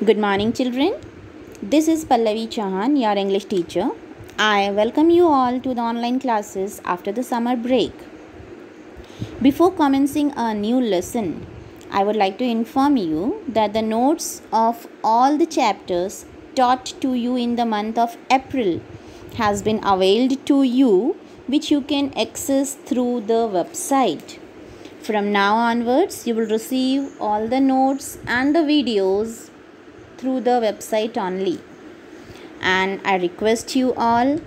Good morning, children. This is Pallavi Chauhan, your English teacher. I welcome you all to the online classes after the summer break. Before commencing a new lesson, I would like to inform you that the notes of all the chapters taught to you in the month of April has been availed to you, which you can access through the website. From now onwards, you will receive all the notes and the videos through the website only, and I request you all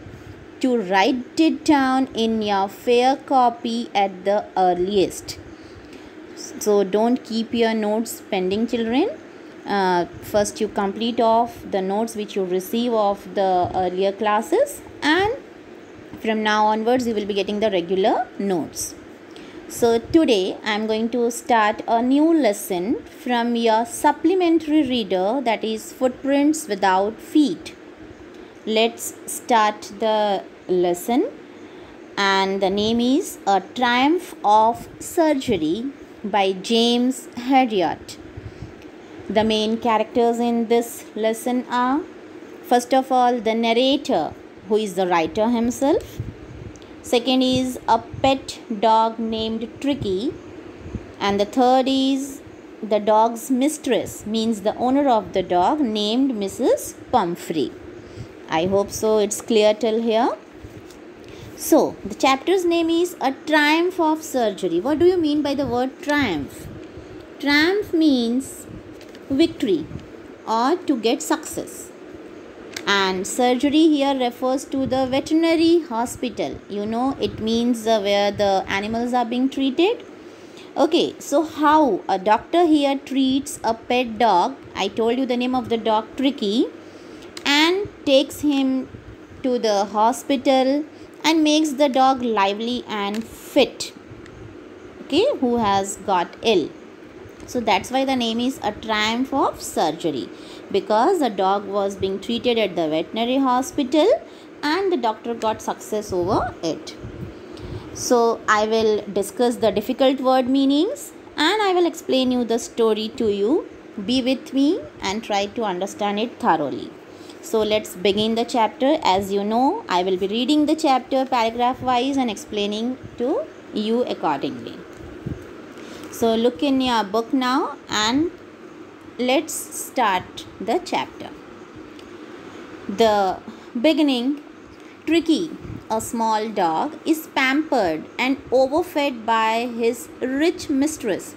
to write it down in your fair copy at the earliest. So don't keep your notes pending, children. First you complete off the notes which you receive of the earlier classes, and from now onwards you will be getting the regular notes. So today I am going to start a new lesson from your supplementary reader, that is Footprints Without Feet. Let's start the lesson, and the name is A Triumph of Surgery by James Herriot. The main characters in this lesson are, first of all, the narrator, who is the writer himself. Second is a pet dog named Tricky, and the third is the dog's mistress, means the owner of the dog, named Mrs. Pumphrey. I hope so it's clear till here. So the chapter's name is A Triumph of Surgery. What do you mean by the word triumph? Triumph means victory or to get success. And surgery here refers to the veterinary hospital. You know, it means where the animals are being treated. Okay, so how a doctor here treats a pet dog. I told you the name of the dog, Tricky, and takes him to the hospital and makes the dog lively and fit, okay, who has got ill. So that's why the name is A Triumph of Surgery, because the dog was being treated at the veterinary hospital and the doctor got success over it. So I will discuss the difficult word meanings and I will explain you the story to you. Be with me and try to understand it thoroughly. So let's begin the chapter. As you know, I will be reading the chapter paragraph wise and explaining to you accordingly. So look in your book now and let's start the chapter. The beginning. Tricky, a small dog, is pampered and overfed by his rich mistress.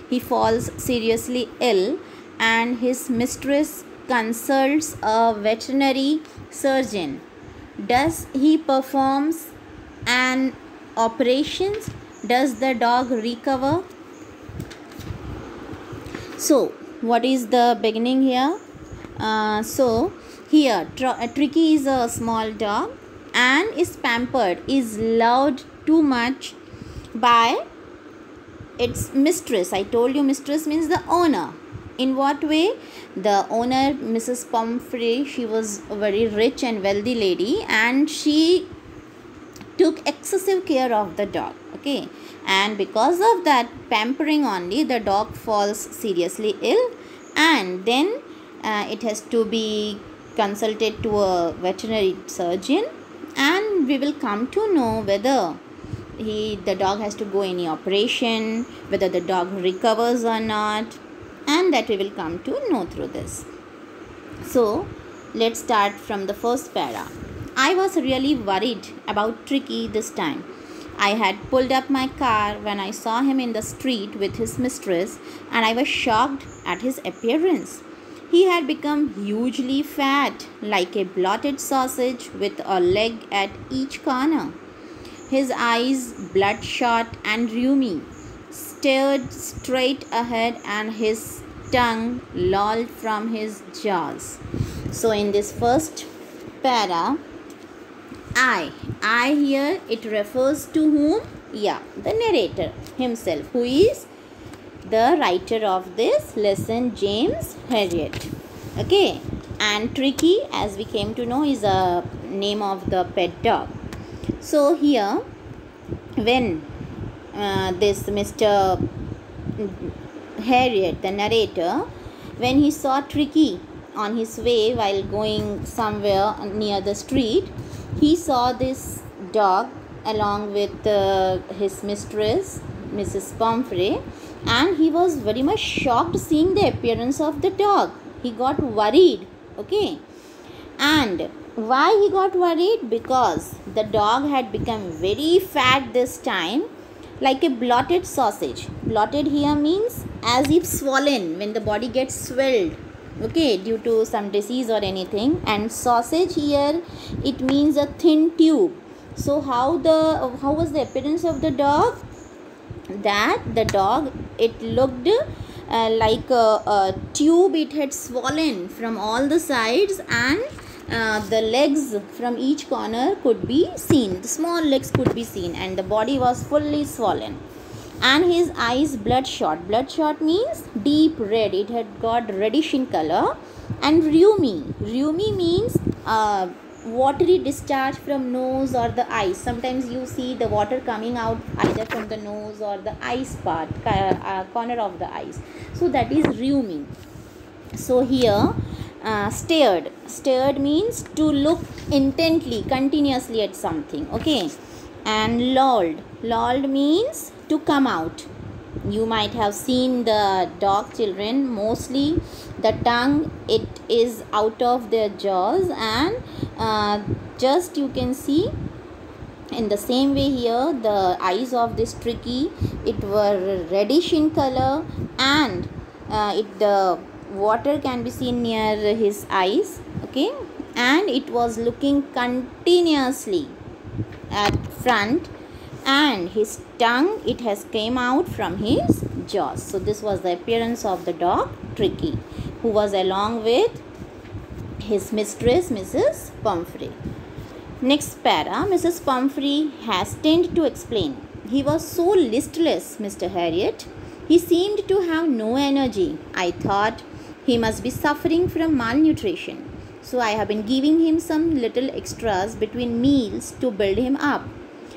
He falls seriously ill and his mistress consults a veterinary surgeon. Does he performs an operation? Does the dog recover? So what is the beginning here? So here Tricky is a small dog and is pampered, is loved too much by its mistress. I told you mistress means the owner. In what way? The owner, Mrs. Pumphrey, she was a very rich and wealthy lady and she took excessive care of the dog, okay, and because of that pampering only, the dog falls seriously ill and then it has to be consulted to a veterinary surgeon, and we will come to know whether the dog has to go any operation, whether the dog recovers or not, and that we will come to know through this. So let's start from the first para. I was really worried about Tricky this time. I had pulled up my car when I saw him in the street with his mistress, and I was shocked at his appearance. He had become hugely fat, like a blotted sausage with a leg at each corner. His eyes, bloodshot and rheumy, stared straight ahead and his tongue lolled from his jaws. So in this first para, I here, it refers to whom? Yeah, the narrator himself, who is the writer of this lesson, James Herriot. Okay, and Tricky, as we came to know, is a name of the pet dog. So here, when this Mr. Herriot, the narrator, when he saw Tricky on his way while going somewhere near the street, he saw this dog along with his mistress, Mrs. Pomfrey, and he was very much shocked seeing the appearance of the dog. He got worried. Okay, and why he got worried? Because the dog had become very fat this time, like a blotted sausage. Blotted here means as if swollen, when the body gets swelled, okay, due to some disease or anything. And sausage here, it means a thin tube. So how was the appearance of the dog? That the dog, it looked like a tube. It had swollen from all the sides, and the legs from each corner could be seen. The small legs could be seen, and the body was fully swollen. And his eyes bloodshot. Bloodshot means deep red. It had got reddish in color. And rheumy. Rheumy means watery discharge from nose or the eyes. Sometimes you see the water coming out either from the nose or the eyes part, corner of the eyes. So that is rheumy. So here stared. Stared means to look intently, continuously at something. Okay. And lolled. Lolled means to come out. You might have seen the dog children, mostly the tongue, it is out of their jaws, and just you can see in the same way here the eyes of this Tricky, it were reddish in color, and the water can be seen near his eyes. Okay, and it was looking continuously at front, and his tongue, it has came out from his jaws. So this was the appearance of the dog Tricky, who was along with his mistress, Mrs. Pomfrey. Next para, Mrs. Pomfrey hastened to explain. He was so listless, Mr. Harriet. He seemed to have no energy. I thought he must be suffering from malnutrition. So I have been giving him some little extras between meals to build him up.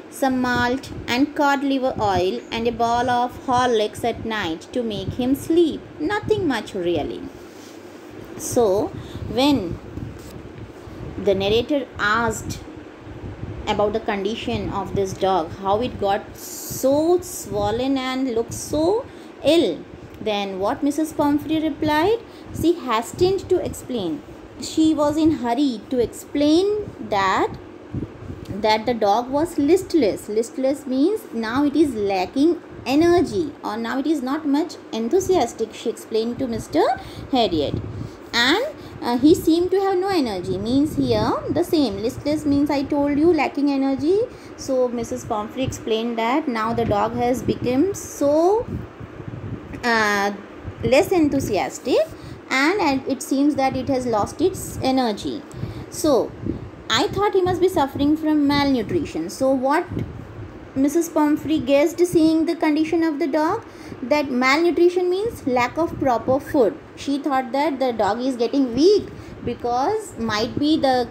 Some malt and cod liver oil and a ball of Horlicks at night to make him sleep. Nothing much really. So when the narrator asked about the condition of this dog, how it got so swollen and looked so ill, then what Mrs. Pomfrey replied? She hastened to explain. She was in hurry to explain that the dog was listless. Listless means now it is lacking energy, or now it is not much enthusiastic, she explained to Mr. Harriet. And he seemed to have no energy, means here the same. Listless means I told you lacking energy. So Mrs. Pomfrey explained that now the dog has become so less enthusiastic, and it seems that it has lost its energy. So I thought he must be suffering from malnutrition. So what Mrs. Pomfrey guessed, seeing the condition of the dog, that malnutrition means lack of proper food. She thought that the dog is getting weak because might be the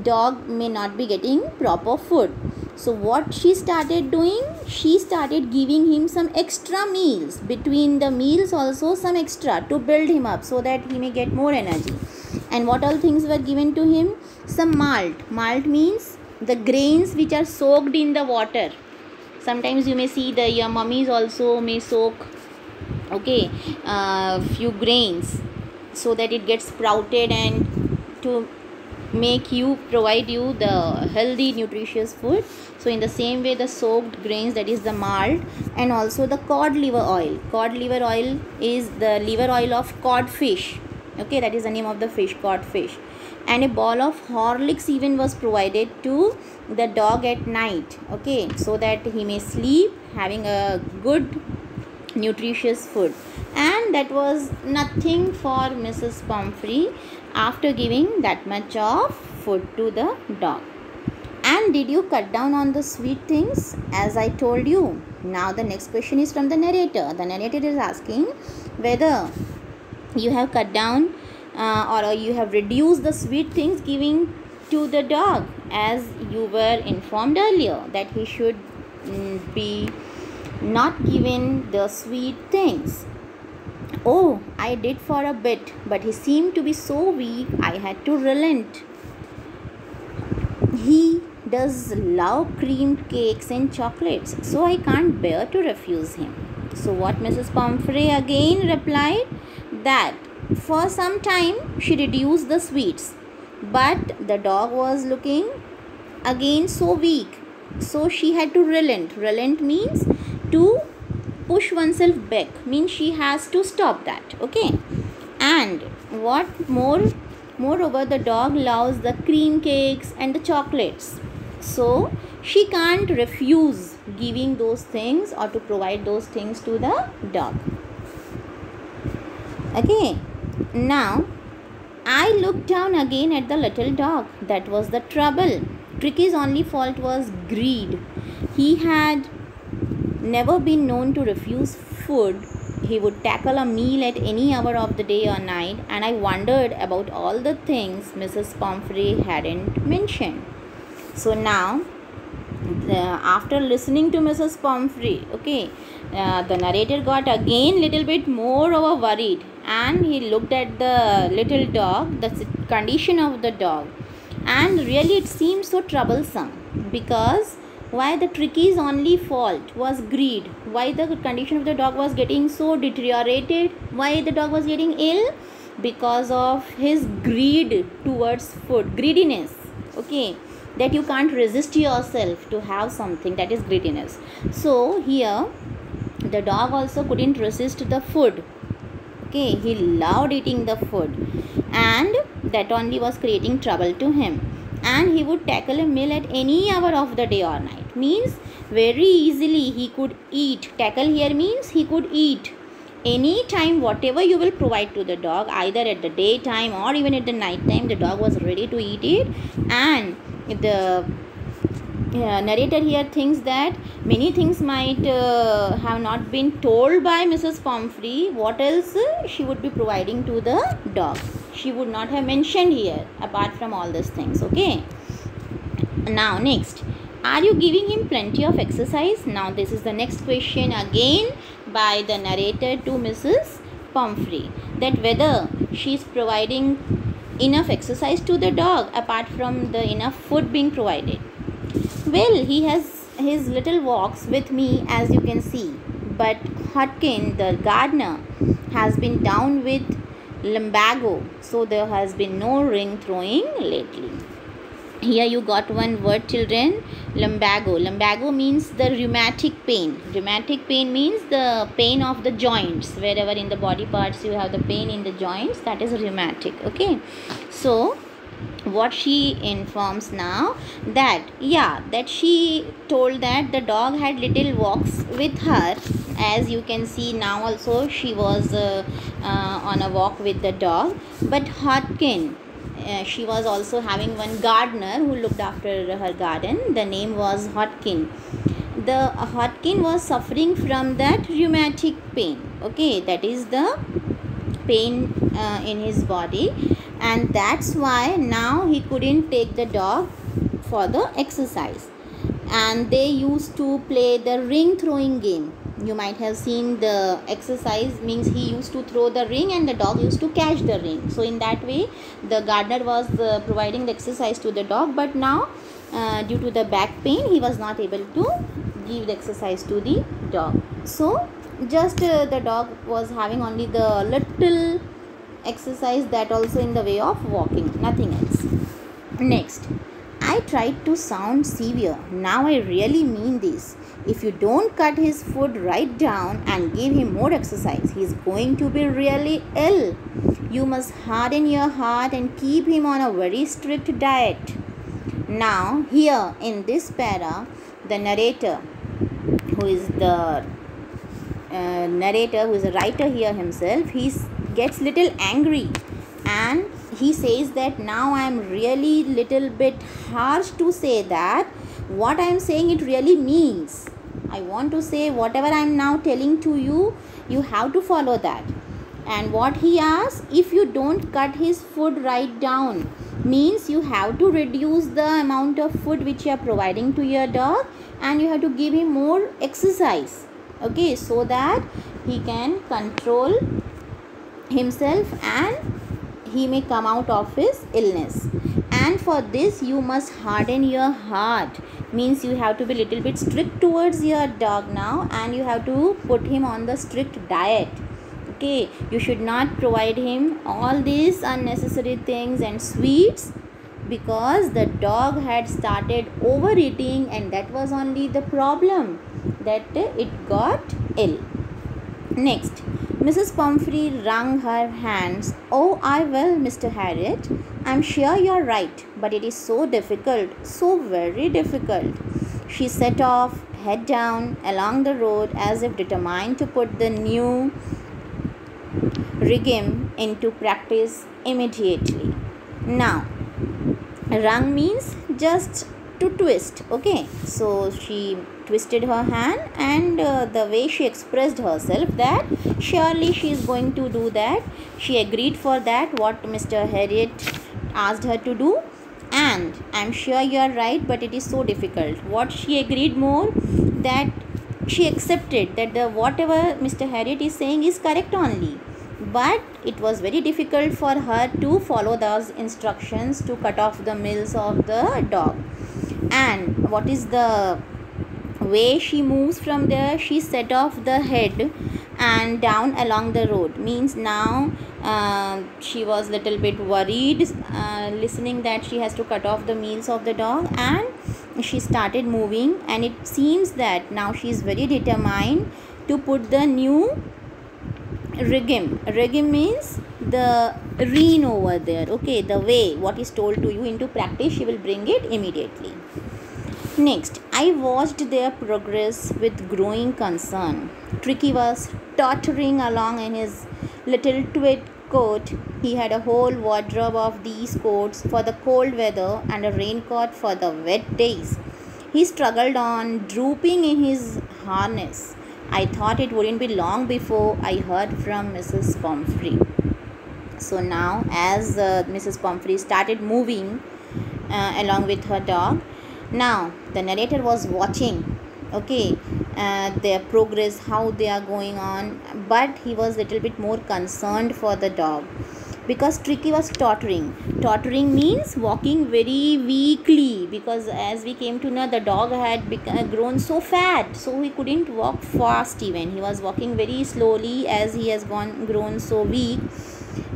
dog may not be getting proper food. So what she started doing, she started giving him some extra meals. Between the meals also some extra to build him up so that he may get more energy. And what all things were given to him? Some malt. Malt means the grains which are soaked in the water. Sometimes you may see your mummies also may soak, okay, few grains so that it gets sprouted and to provide you the healthy nutritious food. So in the same way the soaked grains, that is the malt, and also the cod liver oil. Cod liver oil is the liver oil of cod fish. Okay, that is the name of the fish, cod fish. And a ball of Horlicks even was provided to the dog at night, okay, so that he may sleep having a good nutritious food. And that was nothing for Mrs. Pomfrey after giving that much of food to the dog. And did you cut down on the sweet things as I told you? Now the next question is from the narrator. The narrator is asking whether you have cut down or you have reduced the sweet things giving to the dog, as you were informed earlier that he should be not given the sweet things. Oh, I did for a bit, but he seemed to be so weak I had to relent. He does love creamed cakes and chocolates, so I can't bear to refuse him. So what Mrs. Pomfrey again replied, that for some time she reduced the sweets, but the dog was looking again so weak, so she had to relent. Relent means to push oneself back, means she has to stop that. Okay. And what moreover, the dog loves the cream cakes and the chocolates, so she can't refuse giving those things or to provide those things to the dog. Okay. Now I looked down again at the little dog. That was the trouble. Tricky's only fault was greed. He had never been known to refuse food. He would tackle a meal at any hour of the day or night, and I wondered about all the things Mrs. Pomfrey hadn't mentioned. So now, after listening to Mrs. Pomfrey, the narrator got again little bit more over worried, and he looked at the little dog, the condition of the dog, and really it seemed so troublesome, because why the Tricky's only fault was greed, why the condition of the dog was getting so deteriorated, why the dog was getting ill, because of his greed towards food, greediness. Okay, that you can't resist yourself to have something, that is greediness. So here the dog also couldn't resist the food. Okay, he loved eating the food, and that only was creating trouble to him. And he would tackle a meal at any hour of the day or night, means very easily he could eat. Tackle here means he could eat any time, whatever you will provide to the dog, either at the daytime or even at the night time, the dog was ready to eat it. And the narrator here thinks that many things might have not been told by Mrs. Pomfrey. What else she would be providing to the dog? She would not have mentioned here apart from all these things. Okay. Now next, are you giving him plenty of exercise? Now this is the next question again by the narrator to Mrs. Pomfrey, that whether she is providing enough exercise to the dog apart from the enough food being provided. Well, he has his little walks with me, as you can see, but Hodkin, the gardener, has been down with lumbago, so there has been no ring throwing lately. Here you got one word, children, lumbago. Lumbago means the rheumatic pain. Rheumatic pain means the pain of the joints. Wherever in the body parts you have the pain in the joints, that is rheumatic. Okay. So what she informs now, that she told that the dog had little walks with her. As you can see now also she was on a walk with the dog. But Hodkin, she was also having one gardener who looked after her garden. The name was Hodkin. The Hodkin was suffering from that rheumatic pain. Okay, that is the pain in his body, and that's why now he couldn't take the dog for the exercise. And they used to play the ring throwing game. You might have seen the exercise, means he used to throw the ring and the dog used to catch the ring. So in that way the gardener was providing the exercise to the dog, but now due to the back pain he was not able to give the exercise to the dog. So just the dog was having only the little exercise, that also in the way of walking, nothing else. Next, I tried to sound severe. Now I really mean this. If you don't cut his food right down and give him more exercise, he is going to be really ill. You must harden your heart and keep him on a very strict diet. Now here in this para, the narrator, who is the a writer here himself, he gets little angry, and he says that now I am really little bit harsh to say that what I am saying it really means. I want to say whatever I am now telling to you, you have to follow that. And what he asks, if you don't cut his food right down, means you have to reduce the amount of food which you are providing to your dog, and you have to give him more exercise. Okay, so that he can control himself and he may come out of his illness. And for this you must harden your heart, means you have to be little bit strict towards your dog now, and you have to put him on the strict diet. Okay, you should not provide him all these unnecessary things and sweets, because the dog had started overeating, and that was only the problem, that it got ill. Next, Mrs. Pumphrey wrung her hands. "Oh, I will, Mr. Harriet. I'm sure you're right, but it is so difficult, so very difficult." She set off, head down, along the road, as if determined to put the new regime into practice immediately. Now, wrung means just to twist. Okay, so she twisted her hand, and the way she expressed herself, that surely she is going to do that, she agreed for that what Mr. Harriet asked her to do. And I'm sure you are right, but it is so difficult. What she agreed more, that she accepted that the whatever Mr. Harriet is saying is correct only, but it was very difficult for her to follow those instructions to cut off the mills of the dog. And what is the way she moves from there? She set off the head and down along the road, means now she was little bit worried listening that she has to cut off the meals of the dog, and she started moving, and it seems that now she is very determined to put the new regime. Regime means the rein over there. Okay, the way what is told to you into practice, she will bring it immediately. Next, I watched their progress with growing concern. Tricky was tottering along in his little tweed coat. He had a whole wardrobe of these coats for the cold weather and a raincoat for the wet days. He struggled on, drooping in his harness. I thought it wouldn't be long before I heard from Mrs. Pumphrey. So now, as Mrs. Pumphrey started moving along with her dog, now the narrator was watching, okay, their progress, how they are going on, but he was little bit more concerned for the dog, because Tricky was tottering. Tottering means walking very weakly, because as we came to know, the dog had grown so fat, so he couldn't walk fast even. He was walking very slowly, as he has grown so weak,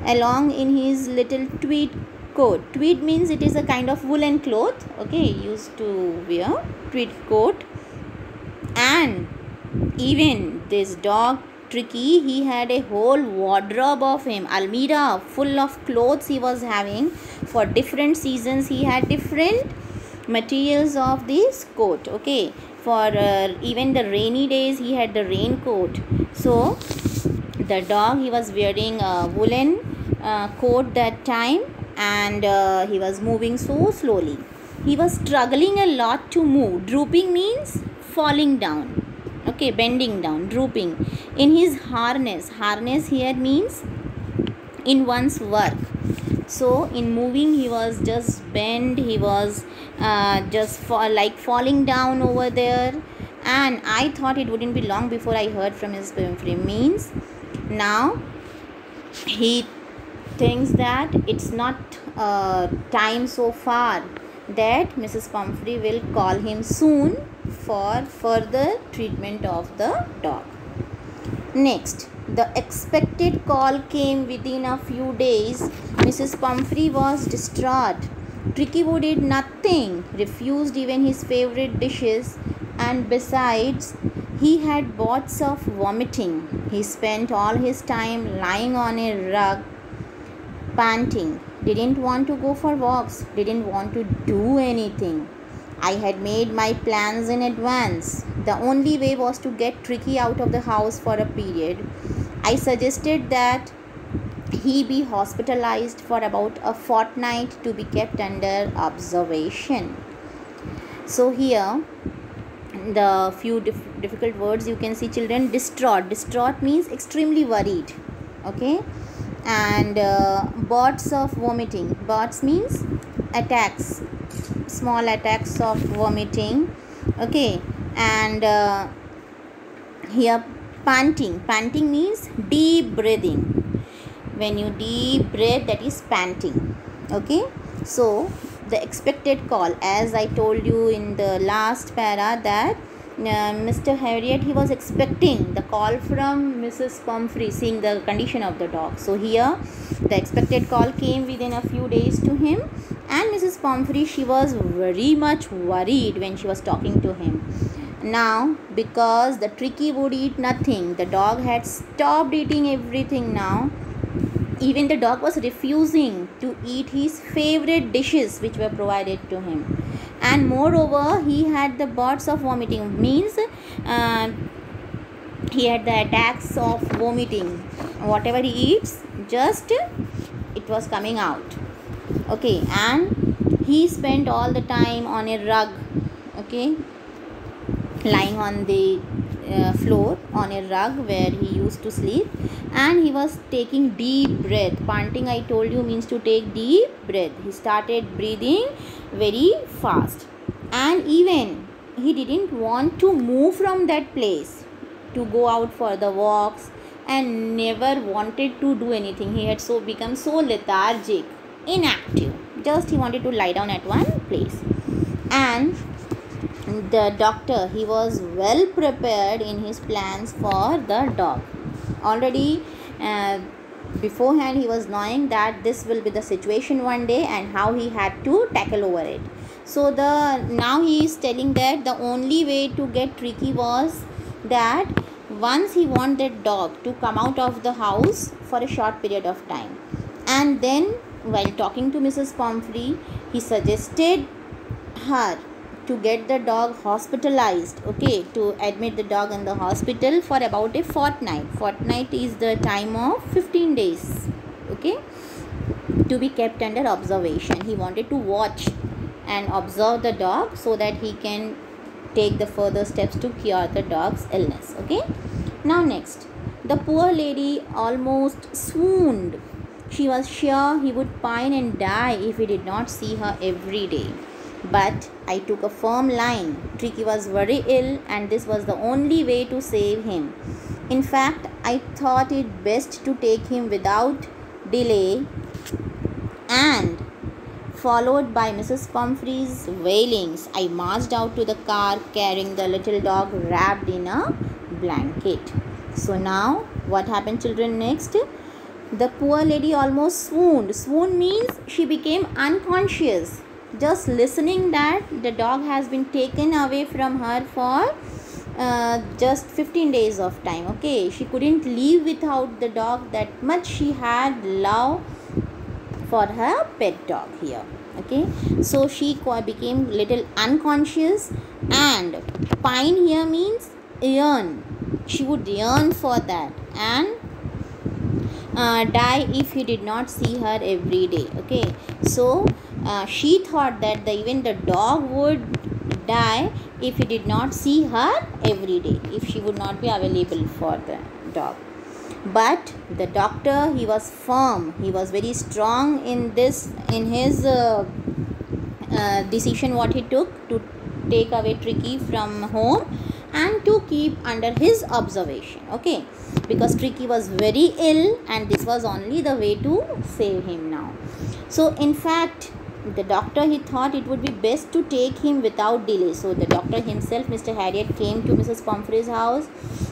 along in his little tweed coat. Tweed means it is a kind of woolen cloth, okay, used to wear tweed coat. And even this dog Tricky, he had a whole wardrobe of him, almirah full of clothes he was having. For different seasons he had different materials of this coat. Okay, for even the rainy days he had the raincoat. So the dog, he was wearing a woolen coat that time, and he was moving so slowly. He was struggling a lot to move. Drooping means falling down, okay, bending down, drooping in his harness. Harness here means in one's work. So in moving he was just bent, he was just falling down over there. And I thought it wouldn't be long before I heard from his Pumphrey, means now he thinks that it's not time so far, that Mrs. Pumphrey will call him soon for further treatment of the dog. Next, the expected call came within a few days. Mrs. Pumphrey was distraught. Tricky would eat nothing, refused even his favorite dishes, and besides, he had bouts of vomiting. He spent all his time lying on a rug, panting, didn't want to go for walks, didn't want to do anything. I had made my plans in advance. The only way was to get Tricky out of the house for a period. I suggested that he be hospitalized for about a fortnight to be kept under observation. So here the few difficult words you can see, children. Distraught. Distraught means extremely worried, okay. And bouts of vomiting. Bouts means attacks, small attacks of vomiting, okay. And here panting. Panting means deep breathing. when you deep breath, that is panting. Okay, so the expected call, as I told you in the last para, that Mr. Harriet, he was expecting the call from Mrs. Pumphrey seeing the condition of the dog. So here the expected call came within a few days to him, and Mrs. Pumphrey, she was very much worried when she was talking to him. Now, because the Tricky would eat nothing, the dog had stopped eating everything now. Even the dog was refusing to eat his favorite dishes which were provided to him. And moreover, he had the bouts of vomiting, means he had the attacks of vomiting. Whatever he eats, just it was coming out. Okay, and he spent all the time on a rug, okay, lying on the floor on a rug where he used to sleep, and he was taking deep breath. Panting, I told you, means to take deep breath. He started breathing very fast, and even he didn't want to move from that place to go out for the walks, and never wanted to do anything. He had become so lethargic, inactive. Just he wanted to lie down at one place. And the doctor, he was well prepared in his plans for the dog. Already beforehand he was knowing that this will be the situation one day and how he had to tackle over it. So now he is telling that the only way to get Tricky was that once he want that dog to come out of the house for a short period of time, and then while talking to Mrs. Pumphrey, he suggested her to get the dog hospitalized, okay, to admit the dog in the hospital for about a fortnight. Fortnight is the time of 15 days, okay, to be kept under observation. He wanted to watch and observe the dog so that he can take the further steps to cure the dog's illness. Okay, now next, the poor lady almost swooned. She was sure he would pine and die if he did not see her every day. But I took a firm line. Tricky was very ill, and this was the only way to save him. In fact, I thought it best to take him without delay, and followed by Mrs. Pumphrey's wailings, I marched out to the car carrying the little dog wrapped in a blanket. So now, what happened, children, next? The poor lady almost swooned. Swoon means she became unconscious, just listening that the dog has been taken away from her for just 15 days of time. Okay, she couldn't live without the dog. That much she had love for her pet dog here. Okay, so she became little unconscious, and pine here means yearn. She would yearn for that, and die if he did not see her every day. Okay, so she thought that even the dog would die if he did not see her every day, if she would not be available for the dog. But the doctor, he was firm, he was very strong in his decision what he took to take away Tricky from home and to keep under his observation. Okay, because Tricky was very ill, and this was only the way to save him now. So in fact, the doctor, he thought it would be best to take him without delay. So the doctor himself, Mr. Harriet, came to Mrs. Pumphrey's house.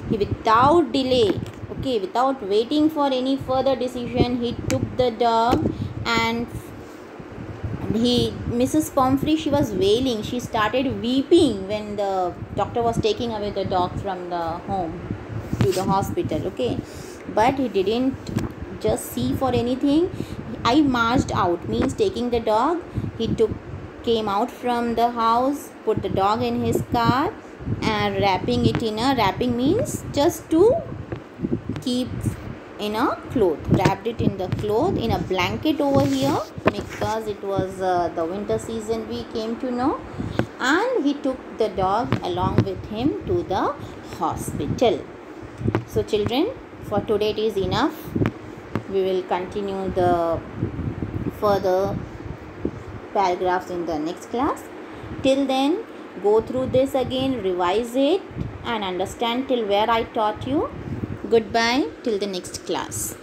He, without delay, okay, without waiting for any further decision, he took the dog, and Mrs. Pumphrey, she was wailing. She started weeping when the doctor was taking away the dog from the home to the hospital. Okay, but he didn't just see for anything. I marched out means taking the dog. He came out from the house, put the dog in his car, and wrapping means just to keep in a cloth. Wrapped it in the cloth, in a blanket over here, because it was the winter season, we came to know. And he took the dog along with him to the hospital. So children, for today it is enough. We will continue the further paragraphs in the next class. Till then, go through this again, revise it, and understand till where I taught you. Goodbye till the next class.